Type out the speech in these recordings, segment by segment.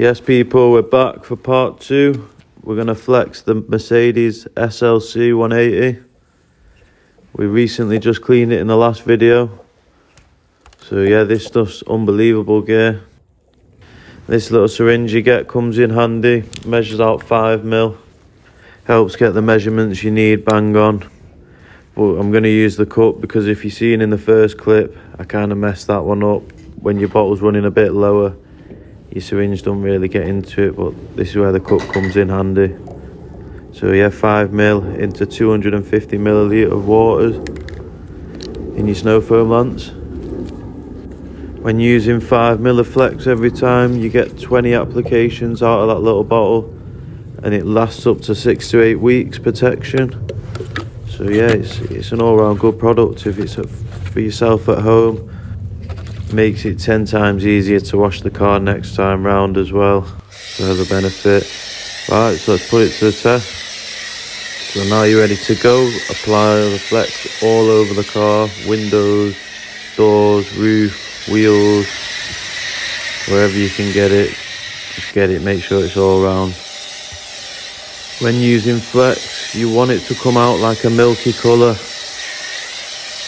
Yes people, we're back for part 2. We're going to flex the Mercedes SLC 180. We recently just cleaned it in the last video. So yeah, this stuff's unbelievable gear. This little syringe you get comes in handy, measures out 5mm. Helps get the measurements you need bang on. But I'm going to use the cup because if you've seen in the first clip, I kind of messed that one up. When your bottle's running a bit lower, your syringe don't really get into it, but this is where the cup comes in handy. So yeah, 5mm into 250ml of water in your snow foam lance. When using 5mm of flex every time, you get 20 applications out of that little bottle, and it lasts up to 6 to 8 weeks protection. So yeah, it's an all-round good product if it's for yourself at home. Makes it 10 times easier to wash the car next time round as well. Further benefit. Right, so let's put it to the test. So now you're ready to go. Apply the flex all over the car, windows, doors, roof, wheels, wherever you can get it. Just get it, make sure it's all round. When using flex, you want it to come out like a milky colour,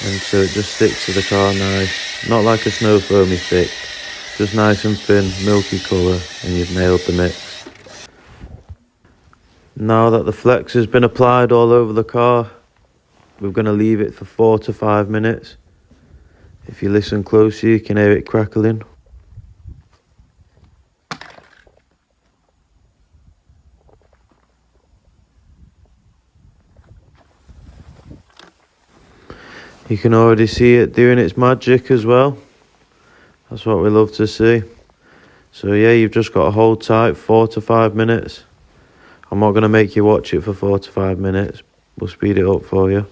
and so it just sticks to the car nice. Not like a snow foamy thick, just nice and thin, milky colour, and you've nailed the mix. Now that the flex has been applied all over the car, we're going to leave it for 4 to 5 minutes. If you listen closely, you can hear it crackling. You can already see it doing its magic as well. That's what we love to see. So yeah, you've just got to hold tight 4 to 5 minutes. I'm not going to make you watch it for 4 to 5 minutes. We'll speed it up for you.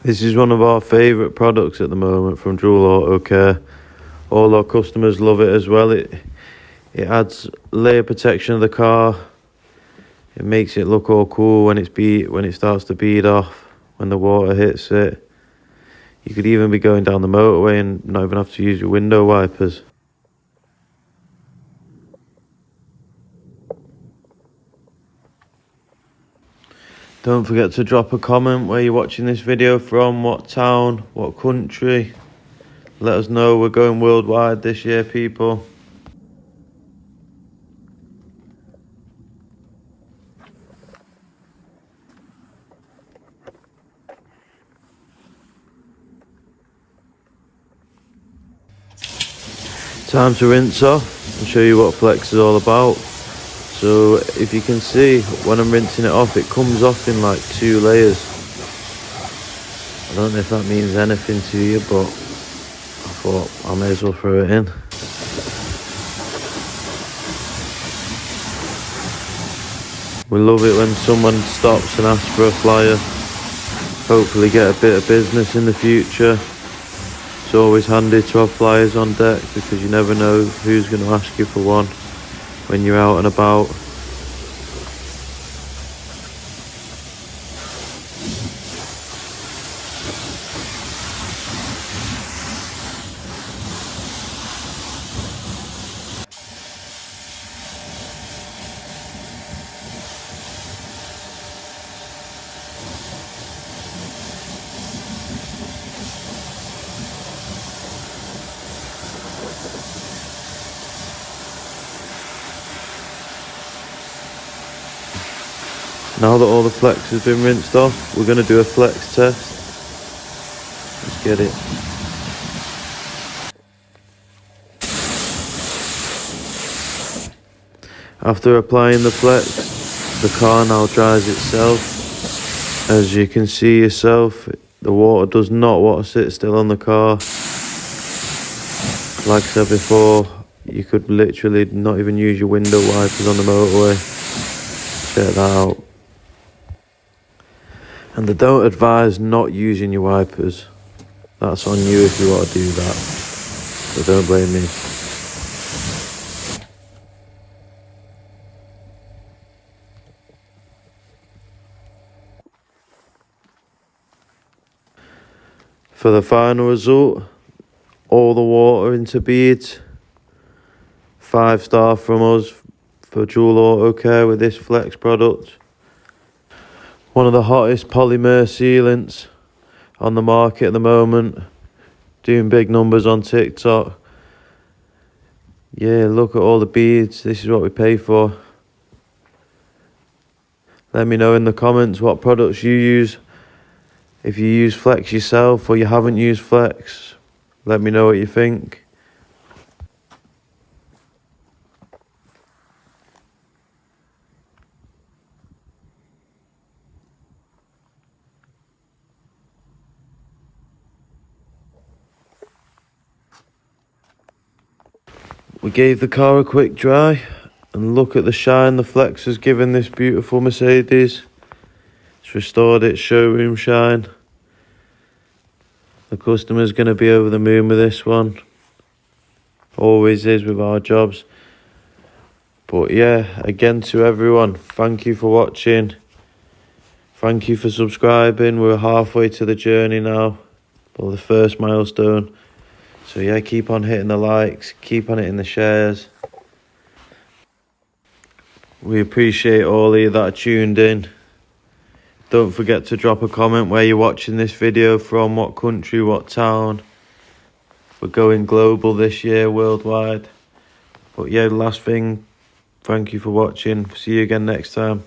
This is one of our favourite products at the moment from DuelAuto Care. All our customers love it as well. It adds layer protection of the car. It makes it look all cool when it starts to bead off, when the water hits it. You could even be going down the motorway and not even have to use your window wipers. Don't forget to drop a comment where you're watching this video from, what town, what country. Let us know. We're going worldwide this year, people. Time to rinse off and show you what flex is all about. So if you can see, when I'm rinsing it off, it comes off in like 2 layers. I don't know if that means anything to you, but I thought I may as well throw it in. We love it when someone stops and asks for a flyer. Hopefully get a bit of business in the future. It's always handy to have flyers on deck because you never know who's going to ask you for one when you're out and about. Now that all the flex has been rinsed off, we're going to do a flex test. Let's get it. After applying the flex, the car now dries itself. As you can see yourself, the water does not want to sit still on the car. Like I said before, you could literally not even use your window wipers on the motorway. Check that out. And they don't advise not using your wipers. That's on you if you want to do that. So don't blame me. For the final result, all the water into beads. 5-star from us for DuelAuto care with this Flex product. One of the hottest polymer sealants on the market at the moment. Doing big numbers on TikTok. Yeah, look at all the beads. This is what we pay for. Let me know in the comments what products you use. If you use Flex yourself or you haven't used Flex, let me know what you think. We gave the car a quick dry, and look at the shine the Flex has given this beautiful Mercedes. It's restored its showroom shine. The customer's going to be over the moon with this one. Always is with our jobs. But yeah, again to everyone, thank you for watching. Thank you for subscribing. We're halfway to the journey now, or the first milestone. So yeah, keep on hitting the likes, keep on hitting the shares. We appreciate all of you that are tuned in. Don't forget to drop a comment where you're watching this video from, what country, what town. We're going global this year, worldwide. But yeah, last thing, thank you for watching. See you again next time.